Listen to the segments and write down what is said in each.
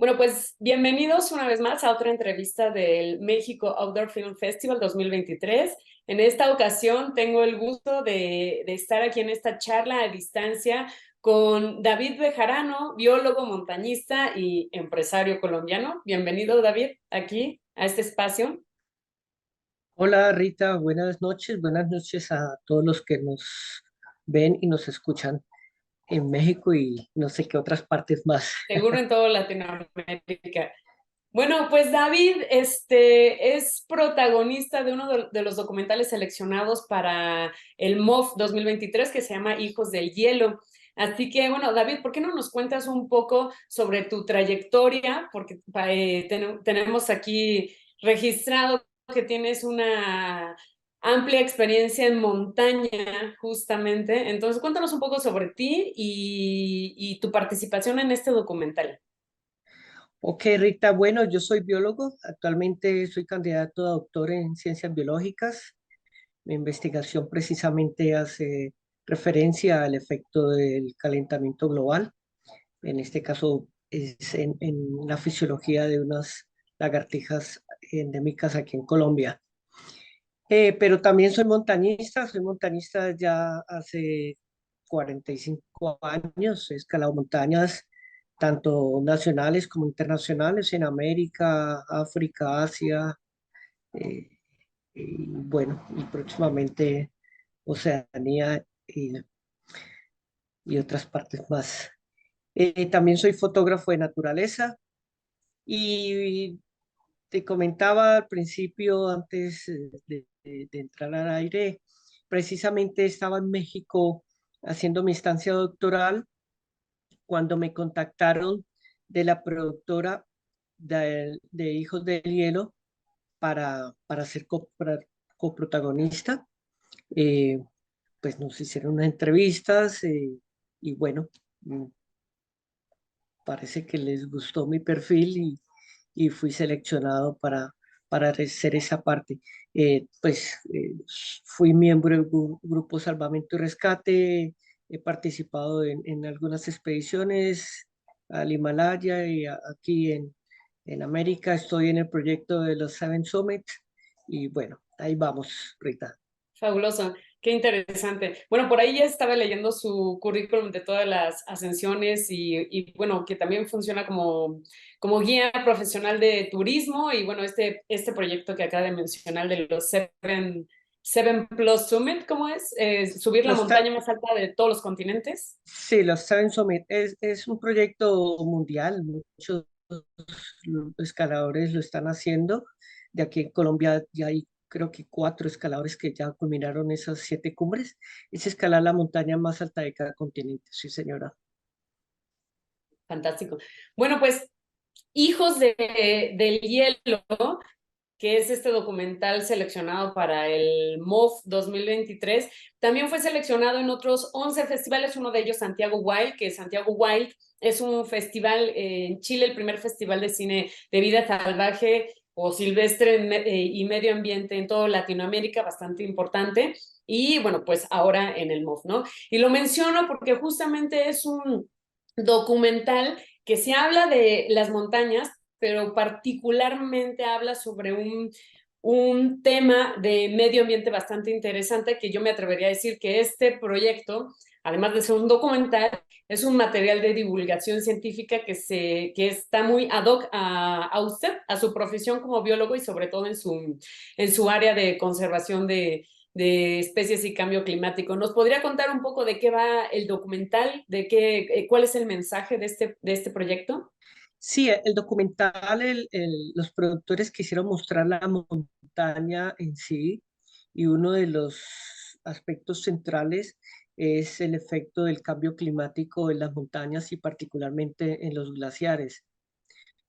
Bueno, pues bienvenidos una vez más a otra entrevista del México Outdoor Film Festival 2023. En esta ocasión tengo el gusto de estar aquí en esta charla a distancia con David Bejarano, biólogo, montañista y empresario colombiano. Bienvenido, David, aquí a este espacio. Hola Rita, buenas noches a todos los que nos ven y nos escuchan en México y no sé qué otras partes más. Seguro en toda Latinoamérica. Bueno, pues David, es protagonista de uno de los documentales seleccionados para el MOF 2023 que se llama Hijos del Hielo. Así que, bueno, David, ¿por qué no nos cuentas un poco sobre tu trayectoria? Porque tenemos aquí registrado que tienes una amplia experiencia en montaña, justamente. Entonces, cuéntanos un poco sobre ti y tu participación en este documental. Ok Rita, bueno, yo soy biólogo, actualmente soy candidato a doctor en ciencias biológicas. Mi investigación precisamente hace referencia al efecto del calentamiento global. En este caso es en la fisiología de unas lagartijas endémicas aquí en Colombia. Pero también soy montañista ya hace 45 años, he escalado montañas tanto nacionales como internacionales en América, África, Asia, eh, y bueno, y próximamente Oceanía y otras partes más. También soy fotógrafo de naturaleza y te comentaba al principio, antes de entrar al aire, precisamente estaba en México haciendo mi estancia doctoral cuando me contactaron de la productora de Hijos del Hielo para ser coprotagonista. Eh, pues nos hicieron unas entrevistas y bueno, mm, parece que les gustó mi perfil y fui seleccionado para hacer esa parte. Fui miembro del Grupo Salvamento y Rescate, he participado en algunas expediciones al Himalaya y aquí en América. Estoy en el proyecto de los Seven Summit y bueno, ahí vamos, Rita. Fabuloso, qué interesante. Bueno, por ahí ya estaba leyendo su currículum de todas las ascensiones y bueno, que también funciona como guía profesional de turismo y bueno, este proyecto que acaba de mencionar de los Seven Plus Summit, ¿cómo es? Subir la Los, montaña más alta de todos los continentes. Sí, los Seven Summit es un proyecto mundial, muchos escaladores lo están haciendo. De aquí en Colombia ya hay creo que 4 escaladores que ya culminaron esas 7 cumbres. Es escalar la montaña más alta de cada continente, sí señora. Fantástico. Bueno, pues Hijos del Hielo, que es este documental seleccionado para el MOF 2023. También fue seleccionado en otros 11 festivales, uno de ellos Santiago Wild, que Santiago Wild es un festival en Chile, el primer festival de cine de vida salvaje o silvestre y medio ambiente en toda Latinoamérica, bastante importante. Y bueno, pues ahora en el MOF, ¿no? Y lo menciono porque justamente es un documental que se habla de las montañas, pero particularmente habla sobre un tema de medio ambiente bastante interesante que yo me atrevería a decir que este proyecto, además de ser un documental, es un material de divulgación científica que está muy ad hoc a usted, a su profesión como biólogo y sobre todo en su área de conservación de especies y cambio climático. ¿Nos podría contar un poco de qué va el documental, cuál es el mensaje de este proyecto? Sí, el documental, los productores quisieron mostrar la montaña en sí y uno de los aspectos centrales es el efecto del cambio climático en las montañas y particularmente en los glaciares,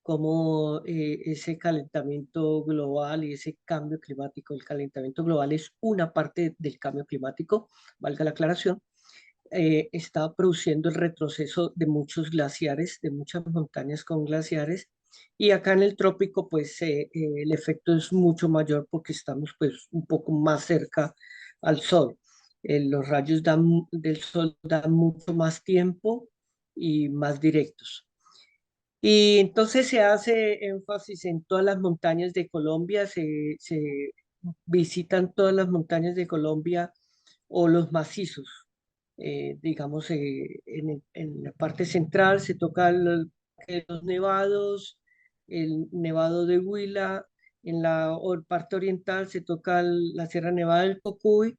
como ese calentamiento global y ese cambio climático, el calentamiento global es una parte del cambio climático, valga la aclaración, está produciendo el retroceso de muchos glaciares, de muchas montañas con glaciares, y acá en el trópico, pues el efecto es mucho mayor porque estamos pues un poco más cerca al sol. Los rayos del sol dan mucho más tiempo y más directos. Y entonces se hace énfasis en todas las montañas de Colombia, se visitan todas las montañas de Colombia o los macizos. Digamos, en la parte central se tocan los nevados, el nevado de Huila, en la parte oriental se toca la Sierra Nevada del Cocuy,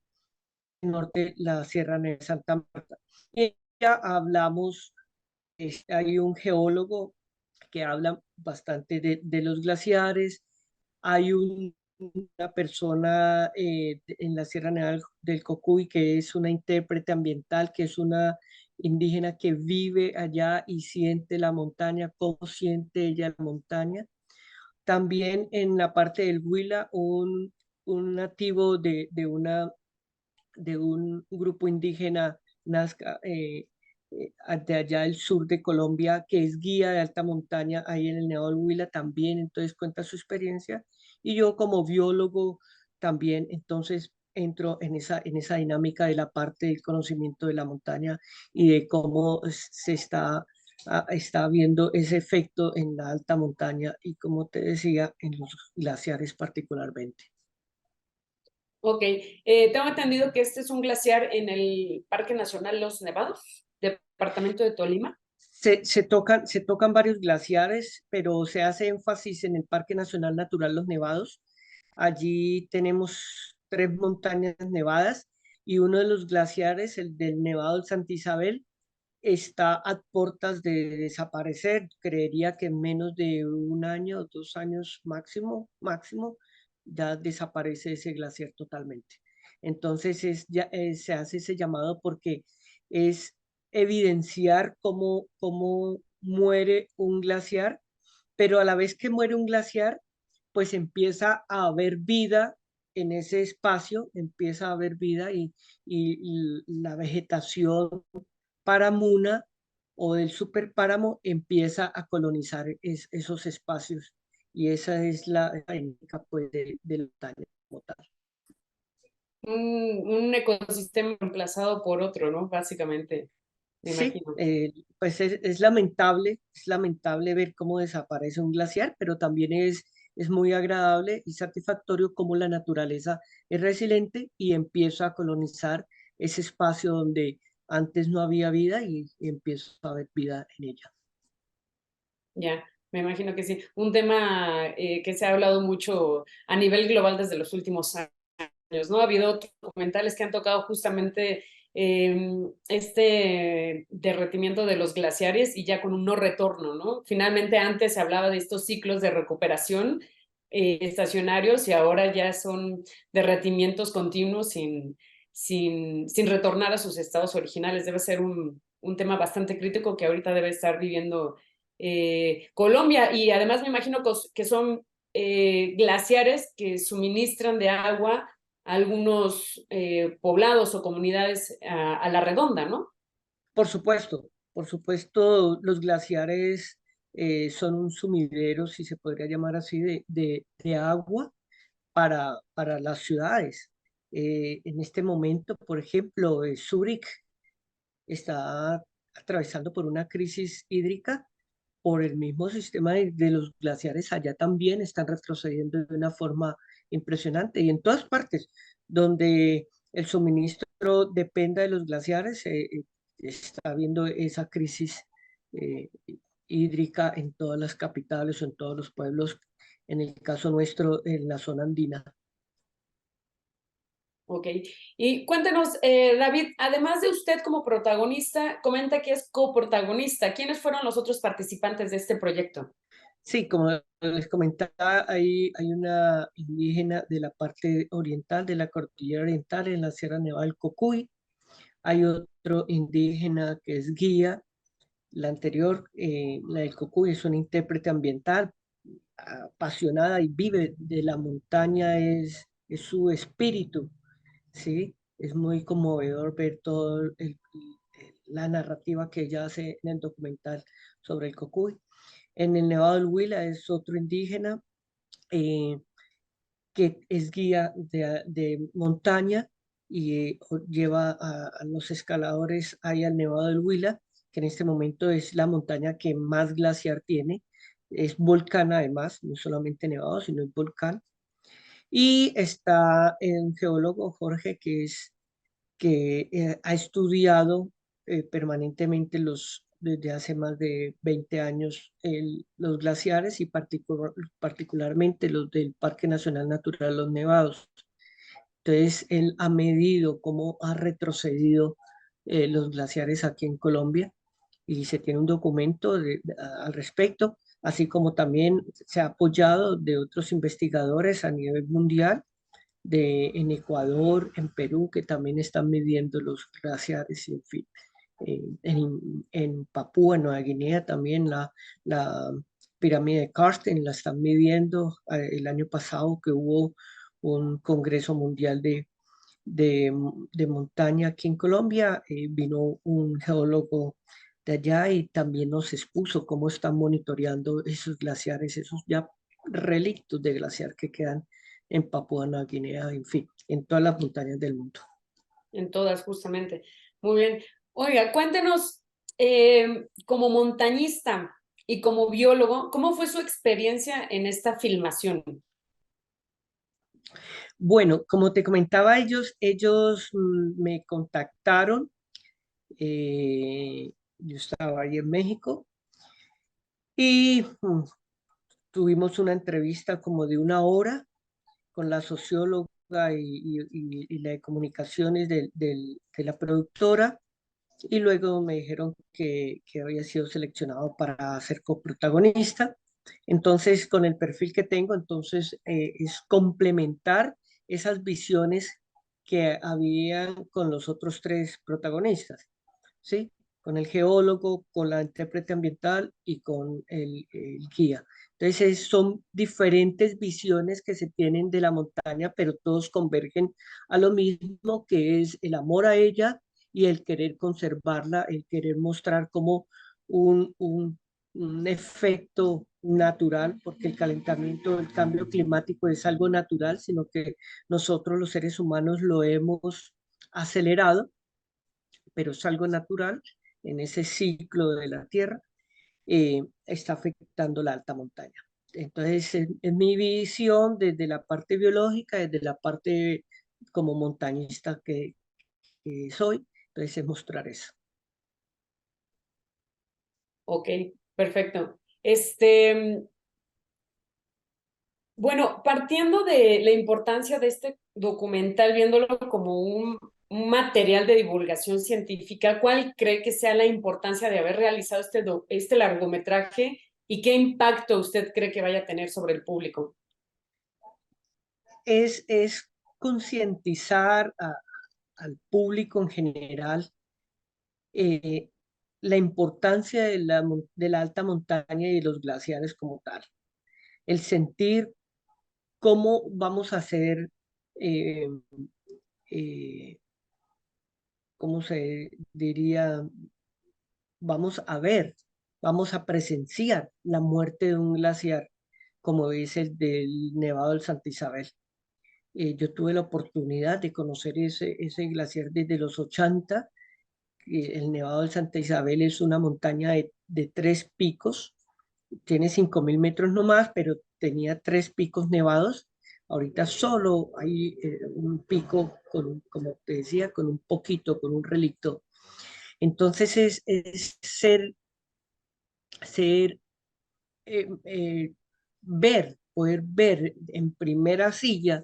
en el norte la Sierra Nevada de Santa Marta. Y ya hablamos, hay un geólogo que habla bastante de los glaciares. Hay una persona en la Sierra Nevada del Cocuy que es una intérprete ambiental, que es una indígena que vive allá y siente la montaña, cómo siente ella la montaña. También en la parte del Huila, un nativo de un grupo indígena nazca, de allá del sur de Colombia, que es guía de alta montaña ahí en el Nevado del Huila también, entonces cuenta su experiencia. Y yo como biólogo también, entonces entro en esa dinámica de la parte del conocimiento de la montaña y de cómo se está viendo ese efecto en la alta montaña y, como te decía, en los glaciares particularmente. Ok, tengo entendido que este es un glaciar en el Parque Nacional Los Nevados, departamento de Tolima. Se tocan varios glaciares, pero se hace énfasis en el Parque Nacional Natural Los Nevados. Allí tenemos tres montañas nevadas y uno de los glaciares, el del Nevado de Santa Isabel, está a puertas de desaparecer. Creería que en menos de un año o 2 años máximo, máximo, ya desaparece ese glaciar totalmente. Entonces se hace ese llamado porque es evidenciar cómo muere un glaciar, pero a la vez que muere un glaciar, pues empieza a haber vida en ese espacio, empieza a haber vida y la vegetación paramuna o del superpáramo empieza a colonizar esos espacios y esa es la técnica pues, de la montaña como tal. Un ecosistema reemplazado por otro, ¿no? Básicamente, me Sí, imagino. pues es lamentable ver cómo desaparece un glaciar, pero también es muy agradable y satisfactorio cómo la naturaleza es resiliente y empieza a colonizar ese espacio donde antes no había vida y empieza a haber vida en ella. Ya, me imagino que sí. Un tema que se ha hablado mucho a nivel global desde los últimos años, ¿no? Ha habido otros documentales que han tocado justamente este derretimiento de los glaciares y ya con un no retorno, ¿no? Finalmente antes se hablaba de estos ciclos de recuperación estacionarios y ahora ya son derretimientos continuos sin retornar a sus estados originales. Debe ser un tema bastante crítico que ahorita debe estar viviendo Colombia y además me imagino que son glaciares que suministran de agua a algunos poblados o comunidades a la redonda, ¿no? Por supuesto, los glaciares son un sumidero, si se podría llamar así, de agua para las ciudades. En este momento, por ejemplo, Zúrich está atravesando por una crisis hídrica por el mismo sistema de los glaciares. Allá también están retrocediendo de una forma impresionante y en todas partes donde el suministro dependa de los glaciares, está habiendo esa crisis eh, hídrica en todas las capitales o en todos los pueblos, en el caso nuestro, en la zona andina. Ok. Y cuéntenos, David, además de usted como protagonista, comenta que es coprotagonista. ¿Quiénes fueron los otros participantes de este proyecto? Sí, como les comentaba, hay una indígena de la parte oriental, de la cordillera oriental, en la Sierra Nevada del Cocuy. Hay otro indígena que es guía. La anterior, la del Cocuy, es una intérprete ambiental apasionada y vive de la montaña, es su espíritu, ¿sí? Es muy conmovedor ver todo la narrativa que ella hace en el documental sobre el Cocuy. En el Nevado del Huila es otro indígena eh, que es guía de montaña y lleva a los escaladores ahí al Nevado del Huila, que en este momento es la montaña que más glaciar tiene. Es volcán además, no solamente nevado, sino es volcán. Y está un geólogo, Jorge, que ha estudiado permanentemente desde hace más de 20 años los glaciares y particularmente los del Parque Nacional Natural Los Nevados. Entonces, él ha medido cómo ha retrocedido los glaciares aquí en Colombia y se tiene un documento al respecto, así como también se ha apoyado de otros investigadores a nivel mundial en Ecuador, en Perú, que también están midiendo los glaciares y en fin. En Papúa Nueva Guinea también la pirámide de Karsten la están midiendo. El año pasado que hubo un Congreso Mundial de, de Montaña aquí en Colombia, vino un geólogo de allá y también nos expuso cómo están monitoreando esos glaciares, esos ya relictos de glaciar que quedan en Papúa Nueva Guinea, en fin, en todas las montañas del mundo. En todas, justamente. Muy bien. Oiga, cuéntenos, como montañista y como biólogo, ¿cómo fue su experiencia en esta filmación? Bueno, como te comentaba, ellos me contactaron, yo estaba ahí en México y tuvimos una entrevista como de una hora con la socióloga y la de comunicaciones de la productora, y luego me dijeron que había sido seleccionado para ser coprotagonista. Entonces, con el perfil que tengo, entonces es complementar esas visiones que habían con los otros tres protagonistas, ¿sí? Con el geólogo, con la intérprete ambiental y con el guía. Entonces, son diferentes visiones que se tienen de la montaña, pero todos convergen a lo mismo, que es el amor a ella y el querer conservarla, el querer mostrar como un, un, un efecto natural, porque el calentamiento, el cambio climático es algo natural, sino que nosotros los seres humanos lo hemos acelerado, pero es algo natural en ese ciclo de la Tierra, está afectando la alta montaña. Entonces, es mi visión desde la parte biológica, desde la parte como montañista que soy, entonces es mostrar eso. Ok, perfecto. Bueno, partiendo de la importancia de este documental, viéndolo como un material de divulgación científica, ¿cuál cree que sea la importancia de haber realizado este largometraje y qué impacto usted cree que vaya a tener sobre el público? Es concientizar al público en general eh, la importancia de la alta montaña y de los glaciares como tal. El sentir cómo vamos a hacer, eh, eh, ¿cómo se diría? Vamos a ver, vamos a presenciar la muerte de un glaciar, como es el del Nevado del Santa Isabel. Yo tuve la oportunidad de conocer ese glaciar desde los 80. El Nevado del Santa Isabel es una montaña de 3 picos, tiene 5.000 metros nomás, pero tenía 3 picos nevados. Ahorita solo hay un pico, como te decía, con un poquito, con un relicto. Entonces es ser poder ver en primera silla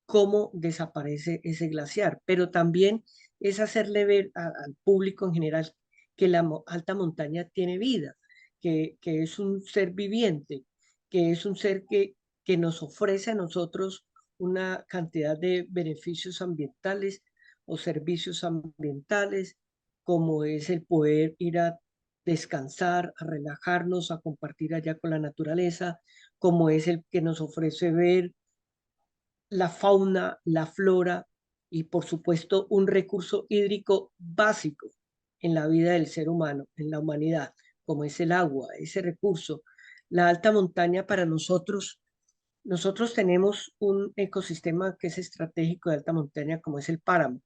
cómo desaparece ese glaciar, pero también es hacerle ver al público en general que la alta montaña tiene vida, que es un ser viviente, que es un ser que nos ofrece a nosotros una cantidad de beneficios ambientales o servicios ambientales, como es el poder ir a descansar, a relajarnos, a compartir allá con la naturaleza, como es el que nos ofrece ver la fauna, la flora y por supuesto un recurso hídrico básico en la vida del ser humano, en la humanidad, como es el agua, ese recurso. La alta montaña para nosotros tenemos un ecosistema que es estratégico de alta montaña, como es el páramo.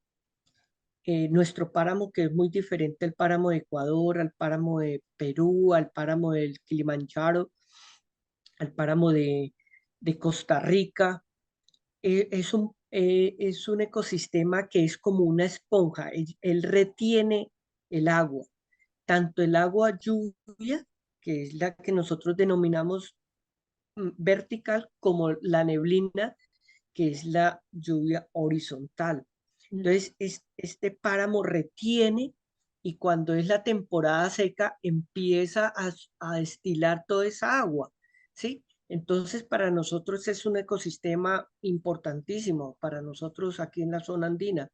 nuestro páramo, que es muy diferente al páramo de Ecuador, al páramo de Perú, al páramo del Kilimanjaro, al páramo de Costa Rica. Es un ecosistema que es como una esponja. Él retiene el agua, tanto el agua lluvia, que es la que nosotros denominamos vertical, como la neblina, que es la lluvia horizontal. Entonces, este páramo retiene, y cuando es la temporada seca empieza a destilar toda esa agua, ¿sí? Entonces, para nosotros es un ecosistema importantísimo, para nosotros aquí en la zona andina,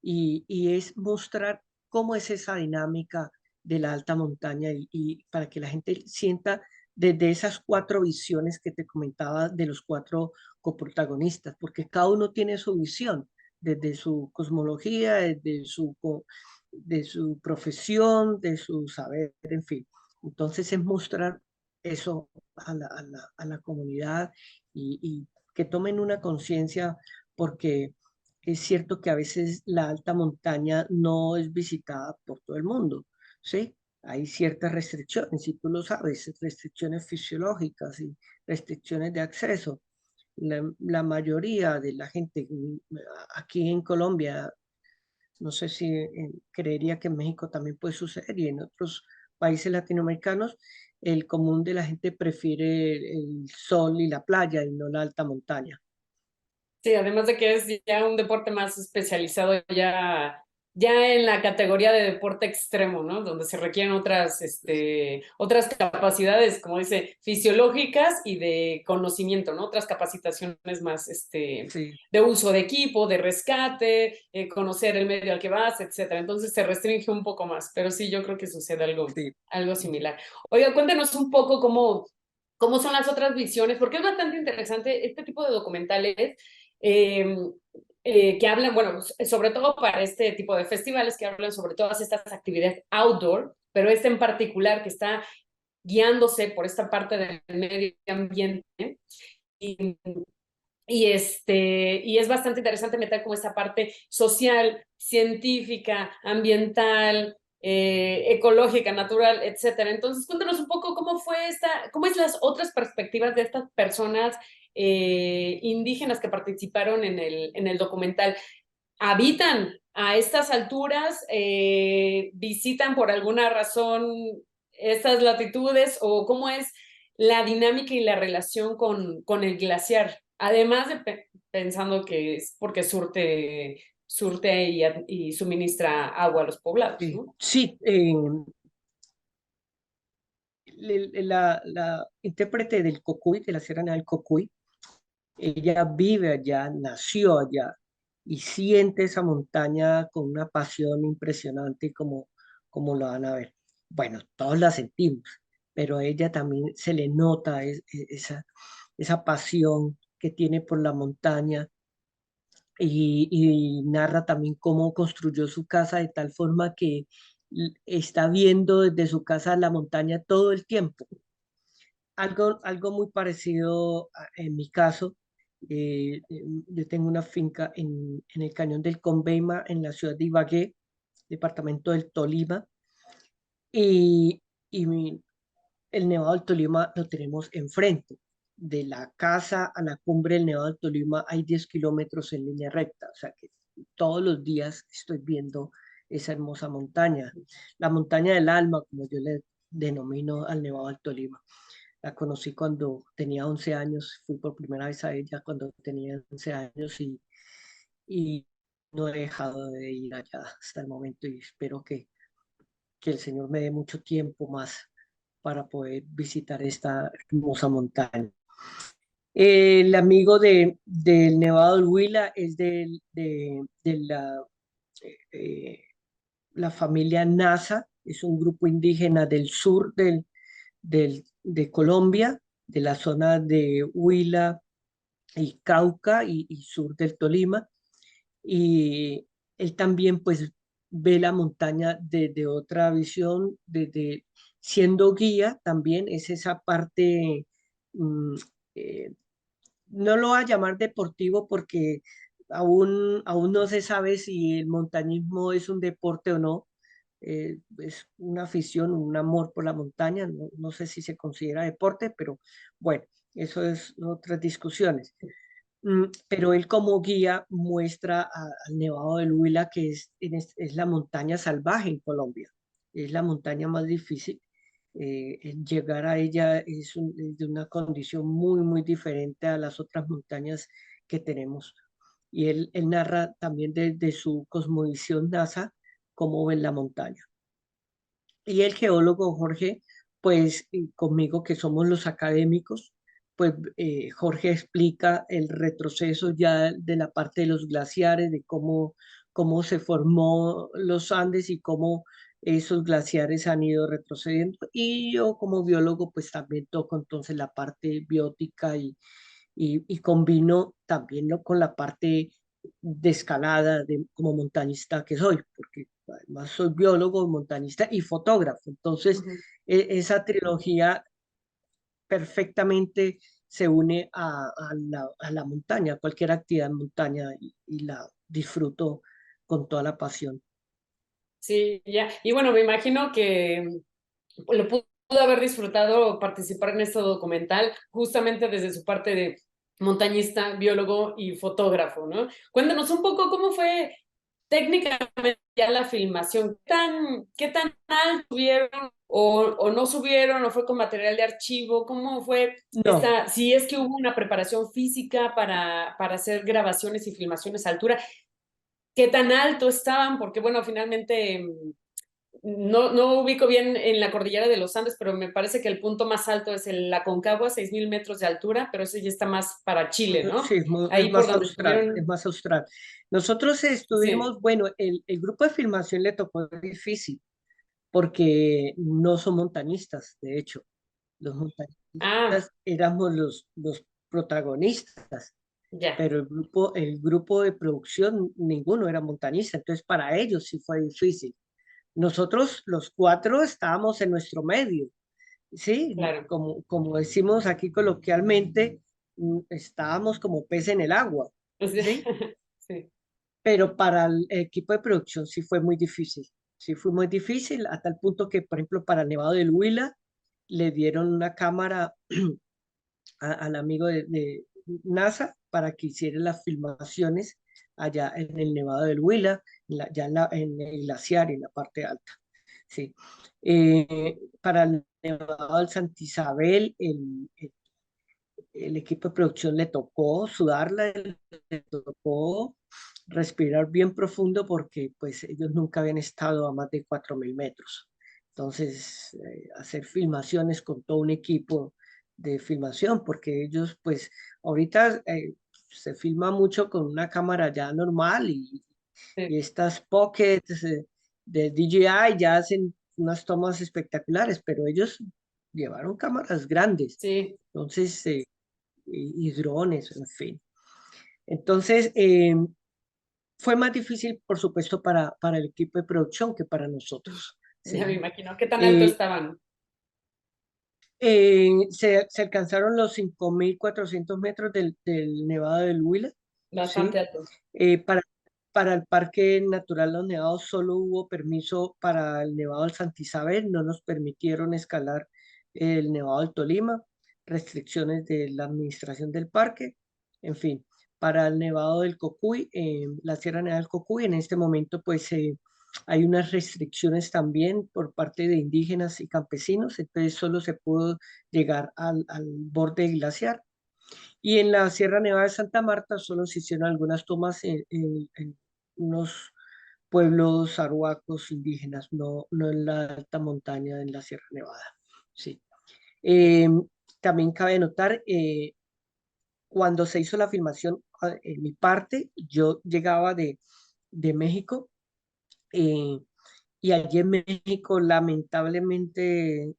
y es mostrar cómo es esa dinámica de la alta montaña, y para que la gente sienta desde esas cuatro visiones que te comentaba de los cuatro coprotagonistas, porque cada uno tiene su visión, desde su cosmología, de su profesión, de su saber, en fin. Entonces es mostrar eso a la comunidad, y que tomen una conciencia, porque es cierto que a veces la alta montaña no es visitada por todo el mundo, ¿sí? Hay ciertas restricciones, y tú lo sabes, restricciones fisiológicas y restricciones de acceso. La mayoría de la gente aquí en Colombia, no sé si creería que en México también puede suceder, y en otros países latinoamericanos, el común de la gente prefiere el sol y la playa y no la alta montaña. Sí, además de que es ya un deporte más especializado, ya en la categoría de deporte extremo, ¿no? Donde se requieren otras capacidades, como dice, fisiológicas y de conocimiento, ¿no? Otras capacitaciones más, Sí, de uso de equipo, de rescate, conocer el medio al que vas, etcétera. Entonces se restringe un poco más, pero sí, yo creo que sucede sí. algo similar. Oiga, cuéntenos un poco cómo son las otras visiones, porque es bastante interesante este tipo de documentales eh, que hablan, bueno, sobre todo para este tipo de festivales, que hablan sobre todas estas actividades outdoor, pero este en particular que está guiándose por esta parte del medio ambiente. Y, y es bastante interesante meter como esta parte social, científica, ambiental, ecológica, natural, etcétera. Entonces, cuéntanos un poco cómo es las otras perspectivas de estas personas indígenas que participaron en el documental. ¿Habitan a estas alturas? ¿Visitan por alguna razón estas latitudes? ¿O cómo es la dinámica y la relación con el glaciar? Además de pensando que es porque surte y suministra agua a los poblados, Sí, ¿no? sí, la intérprete del Cocuy, de la Sierra Nevada del Cocuy, ella vive allá, nació allá, y siente esa montaña con una pasión impresionante, como lo van a ver. Bueno, todos la sentimos, pero a ella también se le nota esa pasión que tiene por la montaña, y narra también cómo construyó su casa de tal forma que está viendo desde su casa la montaña todo el tiempo. Algo muy parecido en mi caso. Yo tengo una finca en el cañón del Conveima, en la ciudad de Ibagué, departamento del Tolima, y, el Nevado del Tolima lo tenemos enfrente. De la casa a la cumbre del Nevado del Tolima hay 10 kilómetros en línea recta, o sea que todos los días estoy viendo esa hermosa montaña, la montaña del alma, como yo le denomino al Nevado del Tolima. La conocí cuando tenía 11 años, fui por primera vez a ella cuando tenía 11 años, y no he dejado de ir allá hasta el momento, y espero que el Señor me dé mucho tiempo más para poder visitar esta hermosa montaña. El amigo del Nevado del Huila es de la familia Nasa, es un grupo indígena del sur de Colombia, de la zona de Huila y Cauca, y sur del Tolima, y él también pues ve la montaña desde otra visión, desde siendo guía también, es esa parte, mm, eh, no lo voy a llamar deportivo porque aún no se sabe si el montañismo es un deporte o no. Es una afición, un amor por la montaña. No sé si se considera deporte, pero bueno, eso es otras discusiones. Pero él como guía muestra al Nevado del Huila, que es la montaña salvaje en Colombia. Es la montaña más difícil. El llegar a ella es de una condición muy, muy diferente a las otras montañas que tenemos. Y él narra también desde su cosmovisión NASA cómo ven la montaña. Y el geólogo Jorge, pues conmigo que somos los académicos, pues Jorge explica el retroceso ya de la parte de los glaciares, de cómo se formó los Andes y cómo esos glaciares han ido retrocediendo. Y yo como biólogo, pues también toco entonces la parte biótica y combino también ¿no? con la parte de escalada como montañista que soy, porque además soy biólogo, montañista y fotógrafo. Entonces, Ujú. esa trilogía perfectamente se une a la montaña, a cualquier actividad en montaña y la disfruto con toda la pasión. Sí, ya. Y bueno, me imagino que lo pudo haber disfrutado participar en este documental justamente desde su parte de montañista, biólogo y fotógrafo, ¿no? Cuéntanos un poco cómo fue técnicamente ya la filmación, qué tan alto subieron o no subieron o fue con material de archivo, cómo fue No, si es que hubo una preparación física para hacer grabaciones y filmaciones a altura, qué tan alto estaban, porque bueno, finalmente no ubico bien en la cordillera de los Andes, pero me parece que el punto más alto es el Aconcagua, 6.000 metros de altura, pero ese ya está más para Chile, sí, ¿no? es Ahí por más donde austral, es estuvieron, más austral. Nosotros sí. estuvimos, bueno, el grupo de filmación le tocó difícil porque no son montañistas, de hecho. Los Ah, montañistas éramos los protagonistas, ya. pero el grupo de producción, ninguno era montañista, entonces para ellos sí fue difícil. Nosotros los cuatro estábamos en nuestro medio, ¿sí? Claro. Como decimos aquí coloquialmente, estábamos como pez en el agua, O sea, ¿sí? sí. Pero para el equipo de producción sí fue muy difícil. Sí fue muy difícil a tal punto que, por ejemplo, para el Nevado del Huila le dieron una cámara al amigo de NASA para que hiciera las filmaciones allá en el Nevado del Huila, ya en el glaciar, en la parte alta. Sí. Para el Nevado del Santa Isabel, el equipo de producción le tocó sudarla, le tocó respirar bien profundo porque pues ellos nunca habían estado a más de 4.000 metros. Entonces, hacer filmaciones con todo un equipo de filmación, porque ellos pues ahorita se filma mucho con una cámara ya normal Sí, y estas pockets de DJI ya hacen unas tomas espectaculares, pero ellos llevaron cámaras grandes. sí, Entonces, y drones, en fin. Entonces, fue más difícil, por supuesto, para el equipo de producción que para nosotros. ya Sí. me imagino. ¿Qué tan alto Eh, estaban? se alcanzaron los 5.400 metros del Nevado del Huila, Bastante ¿sí? alto. Para, para el Parque Natural Los Nevados solo hubo permiso para el Nevado del Santa Isabel, no nos permitieron escalar el Nevado del Tolima, restricciones de la administración del parque, en fin. Para el Nevado del Cocuy, la Sierra Nevada del Cocuy, en este momento pues hay unas restricciones también por parte de indígenas y campesinos, entonces solo se pudo llegar al borde glaciar. Y en la Sierra Nevada de Santa Marta solo se hicieron algunas tomas en unos pueblos arhuacos indígenas, no en la alta montaña en la Sierra Nevada. Sí. Eh, También cabe notar, cuando se hizo la filmación, en mi parte, yo llegaba de México eh, y allí en México, lamentablemente,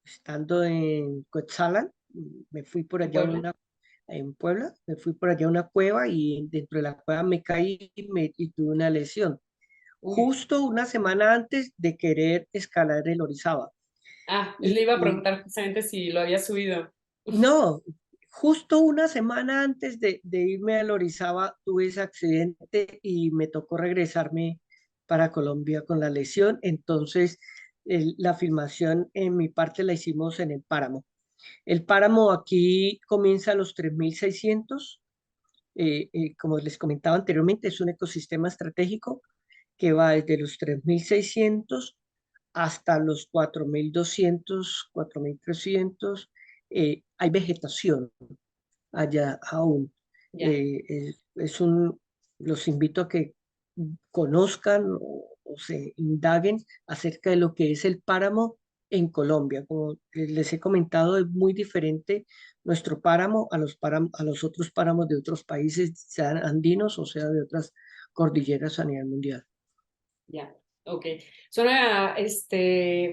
estando en Coetzalan, me fui por ¿En allá a Puebla? en Puebla, me fui por allá a una cueva y dentro de la cueva me caí y tuve una lesión, Uy. justo una semana antes de querer escalar el Orizaba. Le iba a Y preguntar justamente si lo había subido. no, justo una semana antes de irme a Orizaba tuve ese accidente y me tocó regresarme para Colombia con la lesión. Entonces, la filmación en mi parte la hicimos en el páramo. El páramo aquí comienza a los 3.600. Como les comentaba anteriormente, es un ecosistema estratégico que va desde los 3.600 hasta los 4.200, 4.300. Hay vegetación allá aún. Ya. Los invito a que conozcan o se indaguen acerca de lo que es el páramo en Colombia. Como les he comentado, es muy diferente nuestro páramo a los otros páramos de otros países, sean andinos o sea de otras cordilleras a nivel mundial. Ya, ok. Suena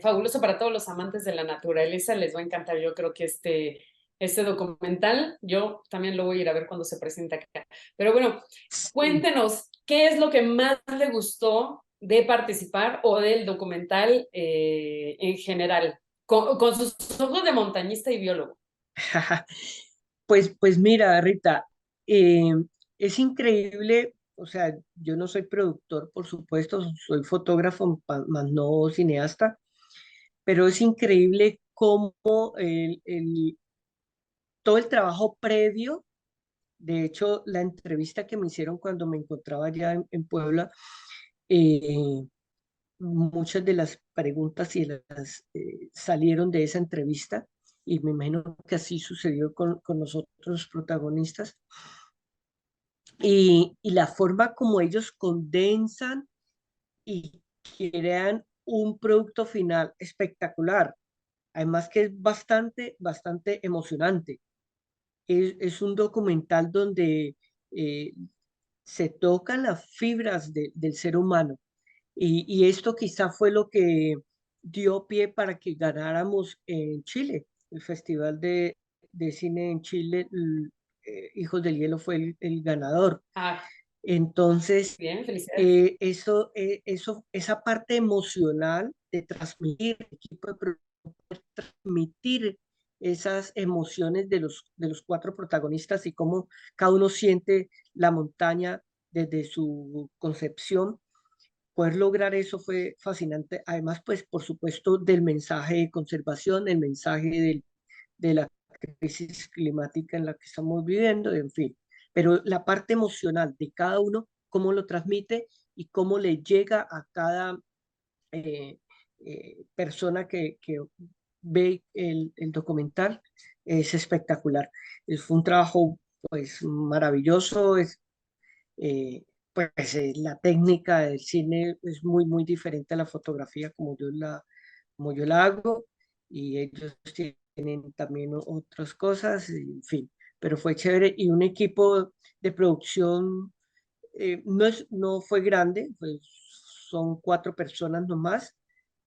fabuloso para todos los amantes de la naturaleza, les va a encantar. Yo creo que este documental, yo también lo voy a ir a ver cuando se presente acá. Pero bueno, Sí. cuéntenos, ¿qué es lo que más le gustó de participar o del documental en general? Con sus ojos de montañista y biólogo. Pues mira, Rita, eh, es increíble, o sea, yo no soy productor, por supuesto, soy fotógrafo, más no cineasta, pero es increíble cómo todo el trabajo previo, de hecho, la entrevista que me hicieron cuando me encontraba allá en Puebla, eh, muchas de las preguntas y salieron de esa entrevista y me imagino que así sucedió con los otros protagonistas. Y la forma como ellos condensan y crean un producto final espectacular. Además que es bastante emocionante. Es un documental donde eh, se tocan las fibras del ser humano. Y esto quizá fue lo que dio pie para que ganáramos en Chile, el Festival de Cine en Chile, Hijos del Hielo fue el ganador. Ah, Entonces, bien, felicidades. esa parte emocional de transmitir, el equipo de transmitir esas emociones de los cuatro protagonistas y cómo cada uno siente la montaña desde su concepción. Poder lograr eso fue fascinante. Además, pues, por supuesto, del mensaje de conservación, el mensaje de la crisis climática en la que estamos viviendo, en fin. Pero la parte emocional de cada uno, cómo lo transmite y cómo le llega a cada eh, persona que ve el documental, es espectacular. Fue un trabajo, pues, maravilloso. Eh, la técnica del cine es muy diferente a la fotografía como yo la hago, y ellos tienen también otras cosas, en fin, pero fue chévere y un equipo de producción no fue grande, pues son 4 personas nomás,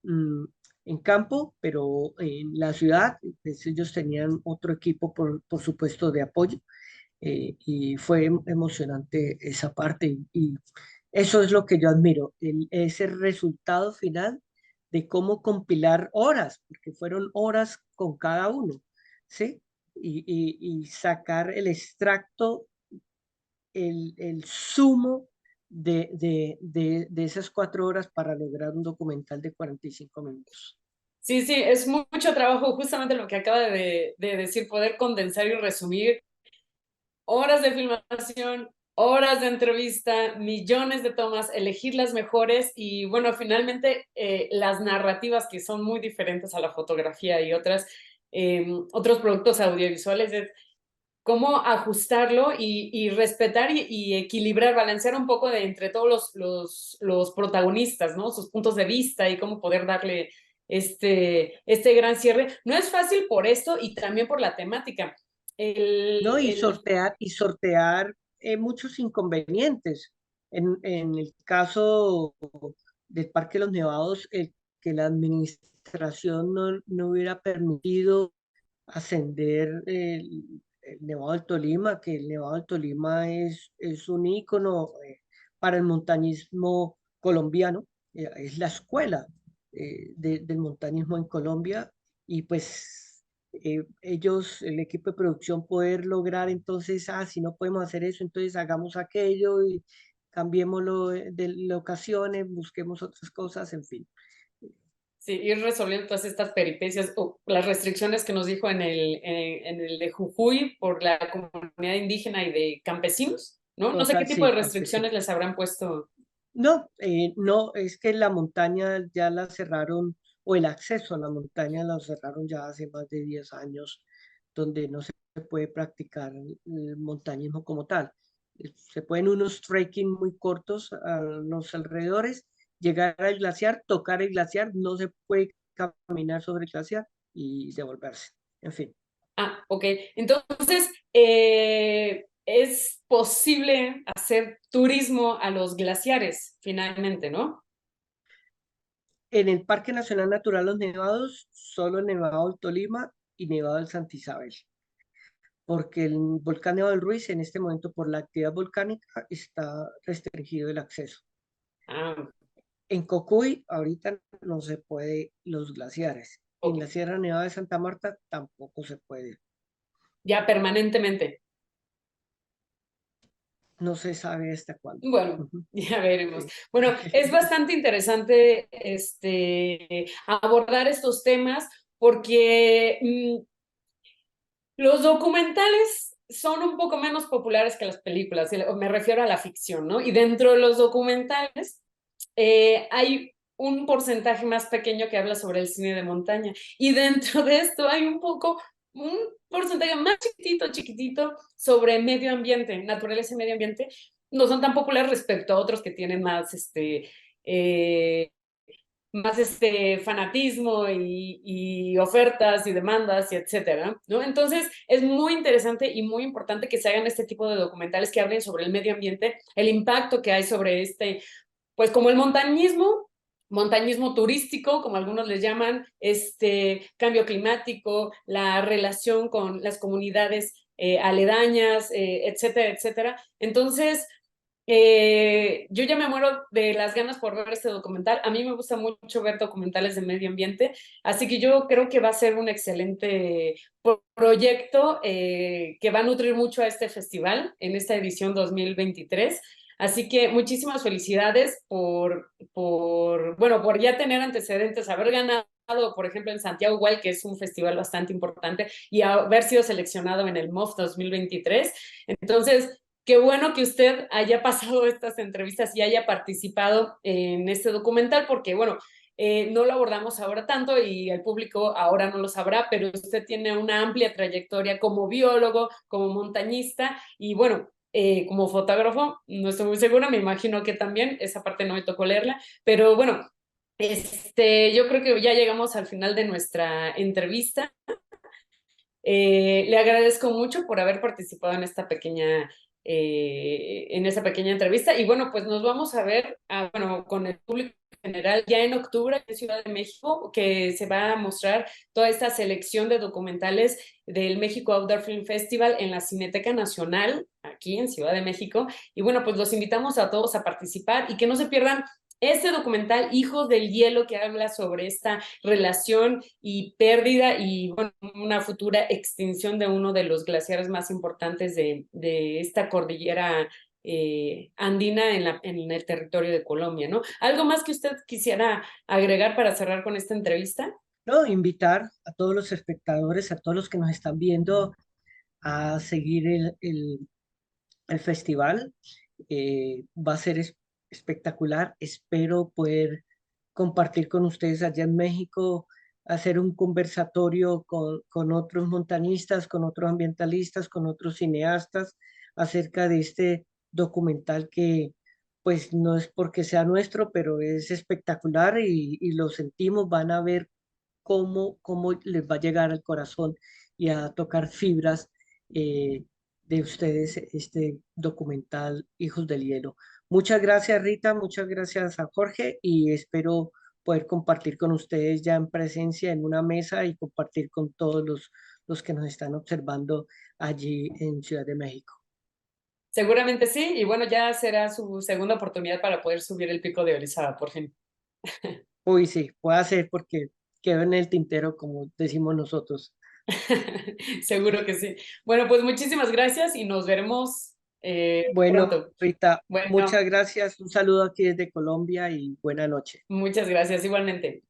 mm, en campo, pero en la ciudad pues, ellos tenían otro equipo, por supuesto, de apoyo, y fue emocionante esa parte y eso es lo que yo admiro, ese resultado final de cómo compilar horas, porque fueron horas con cada uno, ¿sí? Y sacar el extracto, el sumo de esas 4 horas para lograr un documental de 45 minutos. Sí, sí, es mucho trabajo, justamente lo que acaba de decir, poder condensar y resumir horas de filmación, horas de entrevista, millones de tomas, elegir las mejores y bueno, finalmente las narrativas que son muy diferentes a la fotografía y otros productos audiovisuales, es cómo ajustarlo y respetar y equilibrar, balancear un poco de entre todos los protagonistas, ¿no? Sus puntos de vista y cómo poder darle este gran cierre. No es fácil por esto y también por la temática. ¿No? El, el, Y sortear muchos inconvenientes. En el caso del Parque de los Nevados, que la administración no hubiera permitido ascender el Nevado del Tolima, que el Nevado del Tolima es un ícono para el montañismo colombiano, es la escuela del montañismo en Colombia, y pues ellos, el equipo de producción, poder lograr entonces, si no podemos hacer eso, entonces hagamos aquello y cambiémoslo de locaciones, busquemos otras cosas, en fin. Sí, ir resolviendo todas estas peripecias o las restricciones que nos dijo en el de Jujuy por la comunidad indígena y de campesinos, ¿no? No sé qué Total, tipo sí, de campesino. restricciones les habrán puesto. No, no, es que la montaña ya la cerraron, o el acceso a la montaña la cerraron ya hace más de 10 años, donde no se puede practicar el montañismo como tal. Se pueden unos trekking muy cortos a los alrededores, llegar al glaciar, tocar el glaciar, no se puede caminar sobre el glaciar y devolverse. En fin. Ah, ok. Entonces, es posible hacer turismo a los glaciares, finalmente, ¿no? En el Parque Nacional Natural Los Nevados, solo el Nevado del Tolima y Nevado del Santa Isabel, porque el volcán Nevado del Ruiz en este momento por la actividad volcánica está restringido el acceso. Ah, En Cocuy ahorita no se puede los glaciares. En ok. la Sierra Nevada de Santa Marta tampoco se puede. Ya permanentemente. No se sabe hasta cuándo. Bueno, Ujú. ya veremos. Sí. Bueno, es bastante interesante abordar estos temas porque los documentales son un poco menos populares que las películas, me refiero a la ficción, ¿no? Y dentro de los documentales hay un porcentaje más pequeño que habla sobre el cine de montaña. Y dentro de esto hay un porcentaje más chiquitito, chiquitito sobre medio ambiente, naturaleza y medio ambiente. No son tan populares respecto a otros que tienen más fanatismo y ofertas y demandas y etcétera, ¿no? Entonces es muy interesante y muy importante que se hagan este tipo de documentales que hablen sobre el medio ambiente, el impacto que hay sobre pues como el montañismo turístico, como algunos les llaman, cambio climático, la relación con las comunidades aledañas, etcétera, etcétera. Entonces, yo ya me muero de las ganas por ver este documental. A mí me gusta mucho ver documentales de medio ambiente, así que yo creo que va a ser un excelente proyecto que va a nutrir mucho a este festival en esta edición 2023. Así que muchísimas felicidades por ya tener antecedentes, haber ganado, por ejemplo, en Santiago igual, que es un festival bastante importante, y haber sido seleccionado en el MOF 2023. Entonces, qué bueno que usted haya pasado estas entrevistas y haya participado en este documental, porque, bueno, no lo abordamos ahora tanto y el público ahora no lo sabrá, pero usted tiene una amplia trayectoria como biólogo, como montañista y, bueno, como fotógrafo, no estoy muy segura, me imagino que también, esa parte no me tocó leerla, pero bueno, yo creo que ya llegamos al final de nuestra entrevista. Le agradezco mucho por haber participado en esta pequeña entrevista y bueno, pues nos vamos a ver bueno, con el público en general ya en octubre en Ciudad de México, que se va a mostrar toda esta selección de documentales del México Outdoor Film Festival en la Cineteca Nacional, aquí en Ciudad de México. Y bueno, pues los invitamos a todos a participar y que no se pierdan este documental Hijos del Hielo, que habla sobre esta relación y pérdida y bueno, una futura extinción de uno de los glaciares más importantes de esta cordillera andina en el territorio de Colombia, ¿no? ¿Algo más que usted quisiera agregar para cerrar con esta entrevista? No, invitar a todos los espectadores, a todos los que nos están viendo a seguir el festival. Va a ser espectacular. Espero poder compartir con ustedes allá en México, hacer un conversatorio con otros montañistas, con otros ambientalistas, con otros cineastas acerca de este documental que pues no es porque sea nuestro, pero es espectacular y lo sentimos, van a ver cómo les va a llegar al corazón y a tocar fibras de ustedes este documental Hijos del Hielo. Muchas gracias, Rita, muchas gracias a Jorge y espero poder compartir con ustedes ya en presencia en una mesa y compartir con todos los que nos están observando allí en Ciudad de México. Seguramente sí, y bueno, ya será su segunda oportunidad para poder subir el pico de Orizaba, por fin. Uy, sí, puede ser porque quedó en el tintero, como decimos nosotros. Seguro que sí. Bueno, pues muchísimas gracias y nos veremos Bueno, pronto. Rita, Bueno, muchas gracias. Un saludo aquí desde Colombia y buena noche. muchas gracias igualmente.